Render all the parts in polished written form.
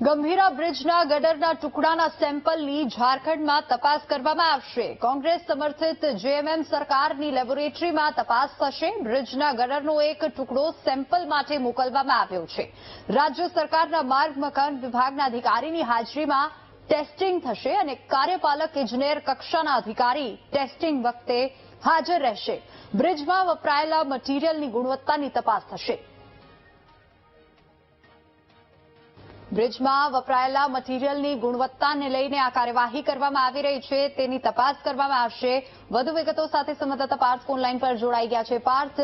ગંભીરા બ્રિજના ગટરના ટુકડાના સેમ્પલની ઝારખંડમાં તપાસ કરવામાં આવશે। કોંગ્રેસ સમર્થિત જેએમએમ સરકારની લેબોરેટરીમાં તપાસ થશે। બ્રિજના ગટરનો એક ટુકડો સેમ્પલ માટે મોકલવામાં આવ્યો છે। રાજ્ય સરકારના માર્ગ મકાન વિભાગના અધિકારીની હાજરીમાં ટેસ્ટિંગ થશે અને કાર્યપાલક ઇજનેર કક્ષાના અધિકારી ટેસ્ટિંગ વખતે હાજર રહેશે। બ્રિજમાં વપરાયેલા મટીરીયલની ગુણવત્તાની તપાસ થશે। બ્રિજમાં વપરાયેલા મટીરીયલની ગુણવત્તાને લઈને આ કાર્યવાહી કરવામાં આવી રહી છે, તેની તપાસ કરવામાં આવશે। વધુ વિગતો સાથે સંવાદદાતા પાર્થ ફોનલાઈન પર જોડાઈ ગયા છે। પાર્થ,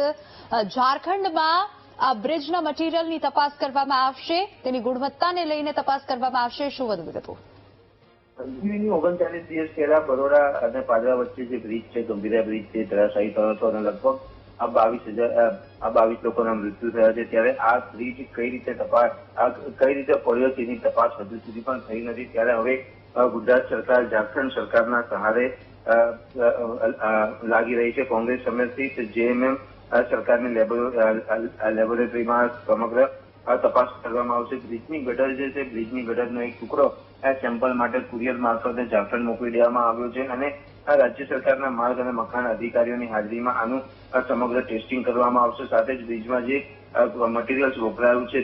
ઝારખંડમાં આ બ્રિજના મટીરીયલની તપાસ કરવામાં આવશે, તેની ગુણવત્તાને લઈને તપાસ કરવામાં આવશે, શું વધુ વિગતો? 39 દિવસ પહેલા બરોડા અને પાદરા વચ્ચે જે બ્રિજ છે, ગંભીરા બ્રિજ છે, ધરાશાયી થયો હતો અને લગભગ આ 22 લોકોના મૃત્યુ થયા છે। ત્યારે આ બ્રિજ કઈ રીતે પડ્યો તેની તપાસ હજુ સુધી પણ થઈ નથી। ત્યારે હવે ગુજરાત સરકાર ઝારખંડ સરકારના સહારે લાગી રહી છે। કોંગ્રેસ સમર્થિત જેએમએમ સરકારની લેબોરેટરીમાં સમગ્ર તપાસ કરવામાં આવશે। બ્રિજની ગટર જે છે, બ્રિજની ગટરનો એક ટુકડો સેમ્પલ માટે કુરિયર મારફતે ઝારખંડ મોકલી દેવામાં આવ્યો છે અને રાજ્ય સરકારના માર્ગ અને મકાન અધિકારીઓની હાજરીમાં આનું સમગ્ર ટેસ્ટિંગ કરવામાં આવશે। સાથે જ બ્રિજમાં જે મટીરીયલ્સ વપરાયું છે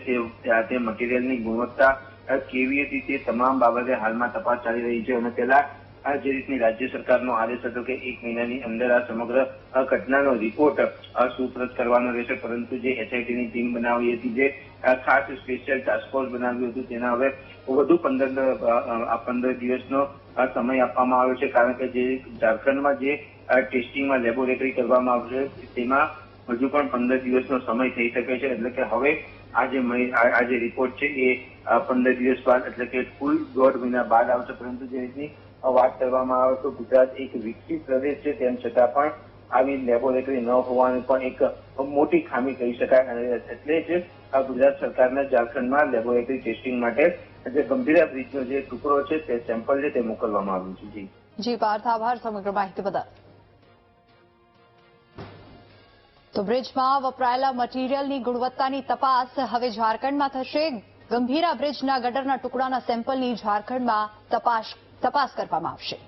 તે મટીરીયલની ગુણવત્તા કેવી હતી તે તમામ બાબતે હાલમાં તપાસ ચાલી રહી છે અને પહેલા જે રીતની રાજ્ય સરકારનો આદેશ હતો કે 1 મહિનાની અંદર આ સમગ્ર ઘટનાનો રિપોર્ટ સુપ્રત કરવાનો રહેશે, પરંતુ જે એસઆઈટીની ટીમ બનાવી હતી, જે ખાસ સ્પેશિયલ ટાસ્ક ફોર્સ બનાવ્યું હતું, તેના હવે વધુ 15 દિવસનો સમય આપવામાં આવ્યો છે। કારણ કે જે ઝારખંડમાં જે ટેસ્ટિંગમાં લેબોરેટરી કરવામાં આવશે તેમાં હજુ પણ 15 દિવસનો સમય થઈ શકે છે। એટલે કે હવે આ જે રિપોર્ટ છે એ 15 દિવસ બાદ, એટલે કે કુલ 1.5 મહિના બાદ આવશે। પરંતુ જે રીતની વાત કરવામાં આવે તો ગુજરાત એક વિકસિત પ્રદેશ છે, તેમ છતાં પણ આવી લેબોરેટરી ન હોવાની પણ એક મોટી ખામી કહી શકાય। એટલે જ ગુજરાત સરકારને ઝારખંડમાં લેબોરેટરી ટેસ્ટિંગ માટે જે ગંભીરા બ્રિજનો જે ટુકડો છે તે સેમ્પલ છે તે મોકલવામાં આવ્યું છે। જી પાર્થ, આભાર સમગ્ર માહિતી બદલ। તો બ્રિજમાં વપરાયેલા મટીરીયલની ગુણવત્તાની તપાસ હવે ઝારખંડમાં થશે। ગંભીરા બ્રિજના ગટરના ટુકડાના સેમ્પલની ઝારખંડમાં તપાસ કરવામાં આવશે।